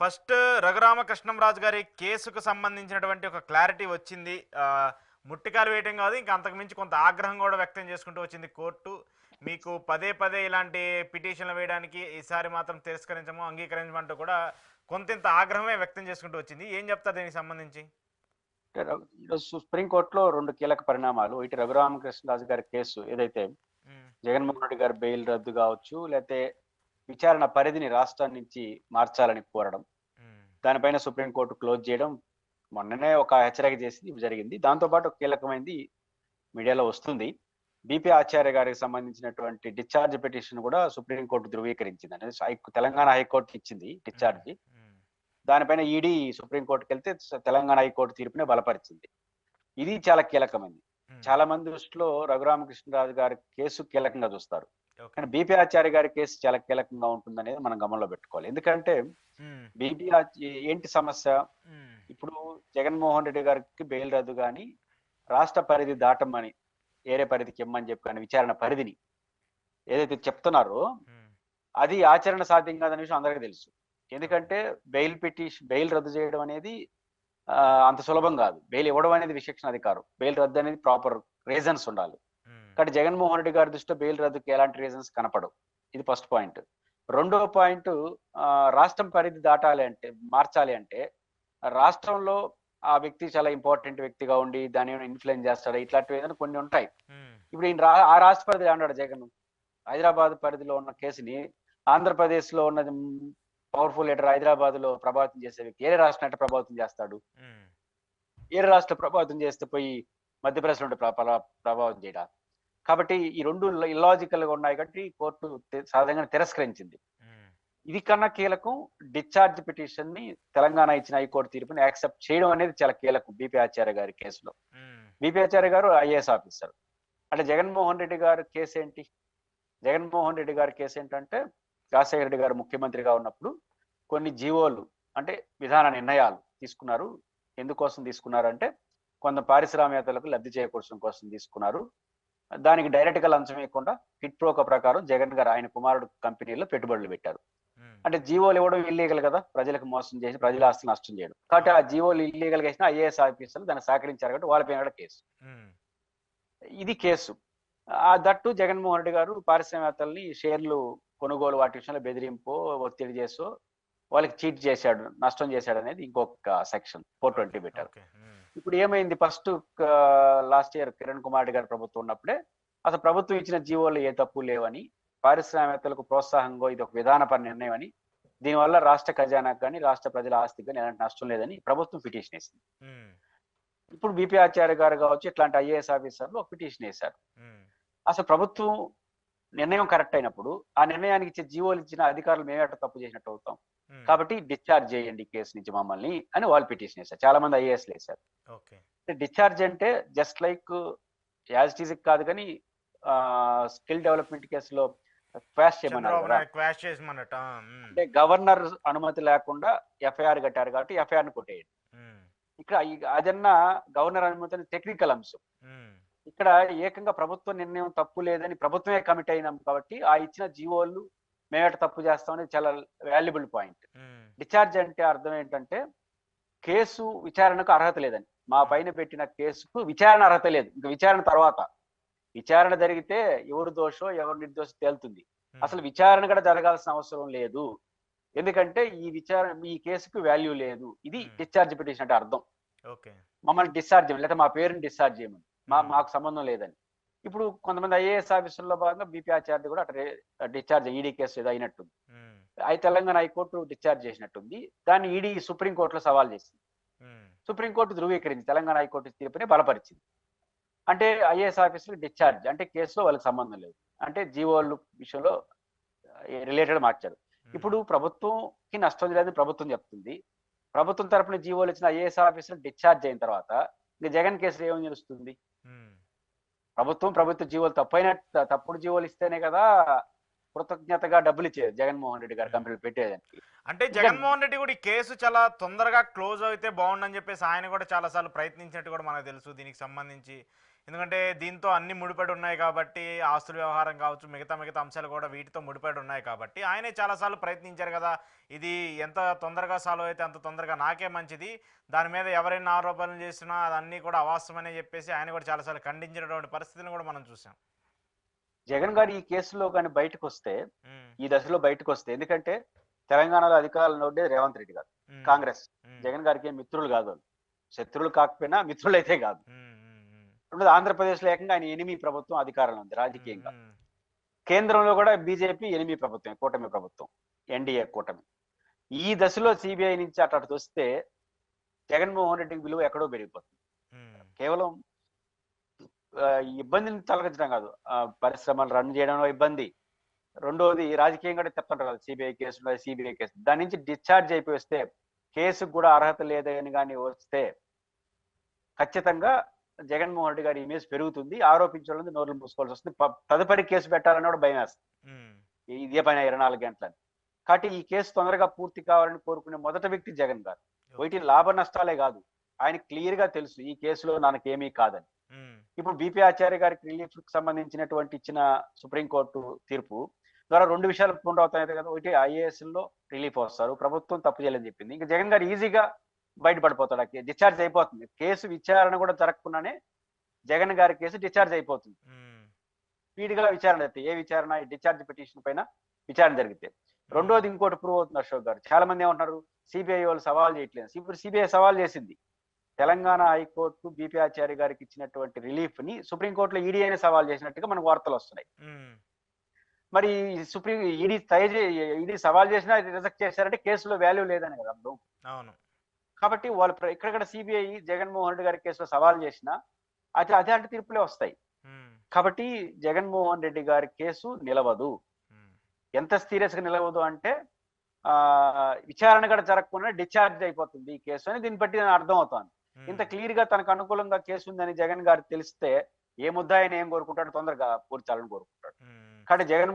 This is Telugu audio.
ఫస్ట్ రఘురామకృష్ణంరాజు గారి కేసుకు సంబంధించినటువంటి ఒక క్లారిటీ వచ్చింది. ముట్టికాలు వేయటం కాదు, ఇంకా అంతకుమించి కొంత ఆగ్రహం కూడా వ్యక్తం చేసుకుంటూ వచ్చింది కోర్టు. మీకు పదే పదే ఇలాంటి పిటిషన్లు వేయడానికి ఈసారి మాత్రం తిరస్కరించము, అంగీకరించమంటూ కూడా కొంత ఆగ్రహమే వ్యక్తం చేసుకుంటూ వచ్చింది. ఏం చెప్తారు దీనికి సంబంధించి? ఈరోజు సుప్రీంకోర్టులో రెండు కీలక పరిణామాలు. ఇటు రఘురామకృష్ణరాజు గారి కేసు ఏదైతే ఉమ్, జగన్మోహన్ రెడ్డి గారి బెయిల్ రద్దు కావచ్చు, లేకపోతే విచారణ పరిధిని రాష్ట్రం నుంచి మార్చాలని కోరడం, ఉమ్, దానిపైన సుప్రీంకోర్టు క్లోజ్ చేయడం మొన్ననే ఒక హెచ్చరిక చేసింది జరిగింది. దాంతోపాటు కీలకమైనది మీడియాలో వస్తుంది. బీపీ ఆచార్య గారికి సంబంధించినటువంటి డిశ్చార్జ్ పిటిషన్ కూడా సుప్రీంకోర్టు ధృవీకరించింది. అనేది తెలంగాణ హైకోర్టు ఇచ్చింది ఉమ్, డిశ్చార్జ్. ఉమ్, దానిపైన ఈడీ సుప్రీంకోర్టుకి వెళ్తే తెలంగాణ హైకోర్టు తీర్పునే బలపరిచింది. ఇది చాలా కీలకమైంది. ఉమ్, చాలా మంది దృష్టిలో రఘురామకృష్ణరాజు గారి కేసు కీలకంగా చూస్తారు, ఓకే. కానీ బీపీ ఆచార్య గారి కేసు చాలా కీలకంగా ఉంటుందనేది మనం గమనంలో పెట్టుకోవాలి. ఎందుకంటే ఉమ్, బీపీ ఏంటి సమస్య? ఉమ్, ఇప్పుడు జగన్మోహన్ రెడ్డి గారికి బెయిల్ రద్దు కానీ రాష్ట్ర పరిధి దాటమని, ఏరే పరిధికి ఇమ్మని చెప్పి కానీ విచారణ పరిధిని ఏదైతే చెప్తున్నారో ఉమ్, అది ఆచరణ సాధ్యం కాదనే విషయం అందరికీ తెలుసు. ఎందుకంటే బెయిల్ రద్దు చేయడం అనేది అంత సులభం కాదు. బెయిల్ ఇవ్వడం అనేది విచక్షణ అధికారం. బెయిల్ రద్దు అనేది ప్రాపర్ రీజన్స్ ఉండాలి. ఉమ్, కానీ జగన్మోహన్ రెడ్డి గారి దృష్టిలో బెయిల్ రద్దుకి ఎలాంటి రీజన్స్ కనపడవు. ఇది ఫస్ట్ పాయింట్. రెండో పాయింట్, రాష్ట్రం పరిధి దాటాలి అంటే, మార్చాలి అంటే రాష్ట్రంలో ఆ వ్యక్తి చాలా ఇంపార్టెంట్ వ్యక్తిగా ఉండి దాన్ని ఇన్ఫ్లుయెన్స్ చేస్తాడు, ఇట్లాంటివి ఏదైనా కొన్ని ఉంటాయి. ఉమ్, ఇప్పుడు ఈయన ఆ రాష్ట్ర పరిధిలో అన్నాడు జగన్. హైదరాబాద్ పరిధిలో ఉన్న కేసుని ఆంధ్రప్రదేశ్ లో ఉన్న పవర్ఫుల్ లీడర్ హైదరాబాద్ లో ప్రభావితం చేసే వ్యక్తి ఏ రాష్ట్రం అంటే ప్రభావితం చేస్తాడు? ఉమ్, ఏ రాష్ట్ర ప్రభావితం చేస్తే పోయి మధ్యప్రదేశ్ నుండి ప్రభావితం చేయడా? కాబట్టి ఈ రెండు ఇల్లాజికల్ గా ఉన్నాయి కాబట్టి కోర్టు సాధారణంగా తిరస్కరించింది. ఉమ్, ఇది కన్నా కీలకం, డిశ్చార్జ్ పిటిషన్ ని తెలంగాణ ఇచ్చిన హైకోర్టు తీర్పుని యాక్సెప్ట్ చేయడం అనేది చాలా కీలకం బీపీ ఆచార్య గారి కేసులో. ఉమ్, బీపీ ఆచార్య గారు ఐఏఎస్ ఆఫీసర్. అంటే జగన్మోహన్ రెడ్డి గారి కేసు ఏంటి? జగన్మోహన్ రెడ్డి గారి కేసు ఏంటంటే రాజశేఖర రెడ్డి గారు ముఖ్యమంత్రిగా ఉన్నప్పుడు కొన్ని జీవోలు, అంటే విధాన నిర్ణయాలు తీసుకున్నారు. ఎందుకోసం తీసుకున్నారు అంటే కొంత పారిశ్రామికవేత్తలకు లబ్ధి చేకూర్చడం కోసం తీసుకున్నారు. దానికి డైరెక్ట్ గా లంచం ఇవ్వకుండా హిట్ ప్రోక ప్రకారం జగన్ గారు ఆయన కుమారుడు కంపెనీలో పెట్టుబడులు పెట్టారు. ఉమ్, అంటే జీవోలు ఇవ్వడం ఇల్లీగల్ కదా, ప్రజలకు మోసం చేసి ప్రజల ఆస్తులు నష్టం చేయడం. కాబట్టి ఆ జీవోలు ఇల్లీగల్ గా వేసిన ఐఏఎస్ ఆఫీసర్లు దాన్ని సహకరించారు కాబట్టి వాళ్ళపైన కూడా కేసు. ఉమ్, ఇది కేసు. దట్టు జగన్మోహన్ రెడ్డి గారు పారిశ్రామికవేత్తల్ని షేర్లు కొనుగోలు వాటి విషయంలో బెదిరింపు, ఒత్తిడి చేస్తూ వాళ్ళకి చీట్ చేశాడు, నష్టం చేశాడు అనేది ఇంకొక సెక్షన్ 420 పెట్టారు. ఓకే. ఉమ్, ఇప్పుడు ఏమైంది? First last year Kiran Kumar Reddy గారి ప్రభుత్వం ఉన్నప్పుడే అసలు ప్రభుత్వం ఇచ్చిన జీవోలు ఏ తప్పు లేవని, పారిశ్రామికవేత్తలకు ప్రోత్సాహంగా ఇది ఒక విధానపర నిర్ణయం అని, దీనివల్ల రాష్ట్ర ఖజానాకు కానీ రాష్ట్ర ప్రజల ఆస్తికి కానీ ఎలాంటి నష్టం లేదని ప్రభుత్వం పిటిషన్ వేసింది. ఉమ్, ఇప్పుడు బీపీ ఆచార్య గారు కావచ్చు, ఇట్లాంటి ఐఏఎస్ ఆఫీసర్లు ఒక పిటిషన్ వేశారు. ఉమ్, అసలు ప్రభుత్వం నిర్ణయం కరెక్ట్ అయినప్పుడు ఆ నిర్ణయానికి ఇచ్చే జీవోలు ఇచ్చిన అధికారులు మేమే అట్లా తప్పు చేసినట్టు అవుతాం, ఉమ్, కాబట్టి డిశ్చార్జ్ చేయండి కేసు నుంచి మమ్మల్ని అని వాళ్ళు పిటిషన్ వేశారు. చాలా మంది ఐఏఎస్లు వేశారు. ఓకే. డిశ్చార్జ్ అంటే just like as it is కాదు, కానీ స్కిల్ డెవలప్మెంట్ కేసులో క్వాష్ చేయమన్నారు చంద్రబాబు కదా. నాయుడు క్వాష్ చేసిమన్నట్ట. అంటే గవర్నర్ అనుమతి లేకుండా ఎఫ్ఐఆర్ కట్టారు కాబట్టి ఎఫ్ఐఆర్ ని కొట్టేయండి. ఇక్కడ అదన్నా గవర్నర్ అనుమతి టెక్నికల్ అంశం. ఇక్కడ ఏకంగా ప్రభుత్వ నిర్ణయం తప్పు లేదని ప్రభుత్వమే కమిట్ అయినాం కాబట్టి ఆ ఇచ్చిన జీవోలు మేమేట తప్పు చేస్తామని చాలా వాల్యుబుల్ పాయింట్. డిశ్చార్జ్ అంటే అర్థం ఏంటంటే కేసు విచారణకు అర్హత లేదని, మా పైన పెట్టిన కేసుకు విచారణ అర్హత లేదు. ఇంకా విచారణ తర్వాత, విచారణ జరిగితే ఎవరు దోషో ఎవరు నిర్దోషో తేలుతుంది. అసలు విచారణ కూడా జరగాల్సిన అవసరం లేదు, ఎందుకంటే ఈ కేసుకు వాల్యూ లేదు. ఇది డిశ్చార్జ్ పిటిషన్ అంటే అర్థం. మమ్మల్ని డిశ్చార్జ్ చేయమని, లేదా మా పేరుని డిశ్చార్జ్ చేయమని, మాకు సంబంధం లేదని. ఇప్పుడు కొంతమంది ఐఏఎస్ ఆఫీసర్లో భాగంగా బీపీ ఆచార్య కూడా అట్లా డిశ్చార్జ్ ఈడీ కేసు ఏదో అయినట్టుంది. తెలంగాణ హైకోర్టు డిశ్చార్జ్ చేసినట్టుంది. దాన్ని ఈడీ సుప్రీంకోర్టులో సవాల్ చేసింది. సుప్రీంకోర్టు ధృవీకరించింది, తెలంగాణ హైకోర్టు తీర్పుని బలపరిచింది. అంటే ఐఏఎస్ ఆఫీసర్ డిశ్చార్జ్ అంటే కేసులో వాళ్ళకి సంబంధం లేదు, అంటే జీవోలు విషయంలో రిలేటెడ్ మార్చారు. ఇప్పుడు ప్రభుత్వంకి నష్టం లేదని ప్రభుత్వం చెప్తుంది. ప్రభుత్వం తరపున జీవోలు ఇచ్చిన ఐఏఎస్ ఆఫీసర్ డిశ్చార్జ్ అయిన తర్వాత ఇంకా జగన్ కేసులో ఏమని తెలుస్తుంది? ప్రభుత్వ జీవోలు తప్పుడు జీవోలు ఇస్తేనే కదా కృతజ్ఞతగా డబ్బులు ఇచ్చేది జగన్మోహన్ రెడ్డి గారు కంపెనీలు పెట్టేదానికి. అంటే జగన్మోహన్ రెడ్డి కూడా ఈ కేసు చాలా తొందరగా క్లోజ్ అయితే బాగుండని చెప్పేసి ఆయన కూడా చాలా సార్లు ప్రయత్నించినట్టు కూడా మనకు తెలుసు. దీనికి సంబంధించి ఎందుకంటే దీంతో అన్ని ముడిపడి ఉన్నాయి కాబట్టి ఆస్తుల వ్యవహారం కావచ్చు, మిగతా అంశాలు కూడా వీటితో ముడిపడి ఉన్నాయి కాబట్టి ఆయనే చాలాసార్లు ప్రయత్నించారు కదా. ఇది ఎంత తొందరగా సాల్వ్ అయితే అంత తొందరగా నాకే మంచిది, దాని మీద ఎవరైనా ఆరోపణలు చేసినా అదన్నీ కూడా అవాస్తవమని చెప్పేసి ఆయన కూడా చాలాసార్లు ఖండించినటువంటి పరిస్థితిని కూడా మనం చూసాం. జగన్ గారు ఈ కేసులో కానీ బయటకు వస్తే, ఉమ్, ఈ దశలో బయటకు వస్తే, ఎందుకంటే తెలంగాణలో అధికారంలో ఉండే రేవంత్ రెడ్డి గారు, ఉమ్, కాంగ్రెస్. ఉమ్, జగన్ గారికి ఏం మిత్రులు కాదు వాళ్ళు. శత్రువులు కాకపోయినా మిత్రులు అయితే కాదు. ఉమ్, ఉమ్, ఉమ్, రెండోది ఆంధ్రప్రదేశ్ లో ఏకంగా ఆయన ఎనిమి ప్రభుత్వం అధికారంలో ఉంది రాజకీయంగా. ఉమ్, కేంద్రంలో కూడా బీజేపీ ఎనిమి ప్రభుత్వం, కూటమి ప్రభుత్వం, ఎన్డీఏ కూటమి. ఈ దశలో సిబిఐ నుంచి అటు వస్తే జగన్మోహన్ రెడ్డికి విలువ ఎక్కడో పెరిగిపోతుంది. ఉమ్, కేవలం ఈ ఇబ్బందిని తొలగించడం కాదు, పరిశ్రమలు రన్ చేయడంలో ఇబ్బంది. రెండోది రాజకీయం కూడా చెప్తుంటారు కదా, సిబిఐ కేసు దాని నుంచి డిశ్చార్జ్ అయిపోయి వస్తే, కేసుకు కూడా అర్హత లేదని కానీ వస్తే ఖచ్చితంగా జగన్మోహన్ రెడ్డి గారి ఇమేజ్ పెరుగుతుంది. ఆరోపించాలని నోర్లు మూసుకోవాల్సి వస్తుంది. తదుపరి కేసు పెట్టాలని కూడా భయం వేస్తుంది. ఉమ్, ఇదే పైన 24 గంటలని. కాబట్టి ఈ కేసు తొందరగా పూర్తి కావాలని కోరుకునే మొదటి వ్యక్తి జగన్ గారు. వీటి లాభ నష్టాలే కాదు, ఆయన క్లియర్ గా తెలుసు ఈ కేసులో మనకేమీ కాదని. ఉమ్, ఇప్పుడు బీపీ ఆచార్య గారికి రిలీఫ్ కి సంబంధించినటువంటి ఇచ్చిన సుప్రీంకోర్టు తీర్పు ద్వారా 2 విషయాలు పునరావృతమవుతాయి కదా. ఒకటి, ఐఏఎస్ లో రిలీఫ్ వస్తారు, ప్రభుత్వం తప్పు చేయలేదని చెప్పింది. ఇంకా జగన్ గారు ఈజీగా బయటపడిపోతాడు, డిశ్చార్జ్ అయిపోతుంది. కేసు విచారణ కూడా జరగకుండానే జగన్ గారి కేసు డిశ్చార్జ్ అయిపోతుంది. ఉమ్, స్పీడ్ గా విచారణ జరిగితే, ఏ విచారణ, డిశ్చార్జ్ పిటిషన్ పైన విచారణ జరిగితే. రెండోది ఇంకోటి ప్రూవ్ అవుతుంది అశోక్ గారు. చాలా మంది ఏమంటున్నారు, సిబిఐ వాళ్ళు సవాల్ చేయట్లేదు. ఇప్పుడు సిబిఐ సవాల్ చేసింది. తెలంగాణ హైకోర్టు బీపీ ఆచార్య గారికి ఇచ్చినటువంటి రిలీఫ్ ని సుప్రీంకోర్టులో ఈడీ అయినా సవాల్ చేసినట్టుగా మనకు వార్తలు వస్తున్నాయి. ఉమ్, మరి ఈడీ సవాల్ చేసినా రిజెక్ట్ చేశారంటే కేసులో వాల్యూ లేదని కదా అర్థం. అవును. కాబట్టి వాళ్ళు ఇక్కడ సిబిఐ జగన్మోహన్ రెడ్డి గారి కేసులో సవాల్ చేసినా అదే అంటే తీర్పులే వస్తాయి. ఉమ్, కాబట్టి జగన్మోహన్ రెడ్డి గారి కేసు నిలవదు. ఉమ్, ఎంత సీరియస్ గా నిలవదు అంటే విచారణ కూడా జరగకుండా డిశ్చార్జ్ అయిపోతుంది ఈ కేసు అని దీన్ని బట్టి అర్థం అవుతాను. ఇంత క్లియర్ గా తనకు అనుకూలంగా కేసు ఉందని జగన్ గారు తెలిస్తే ఏ ముద్దాయిని ఏం కోరుకుంటాడు, తొందరగా పూర్చాలని కోరుకుంటాడు. ఉమ్. కాబట్టి జగన్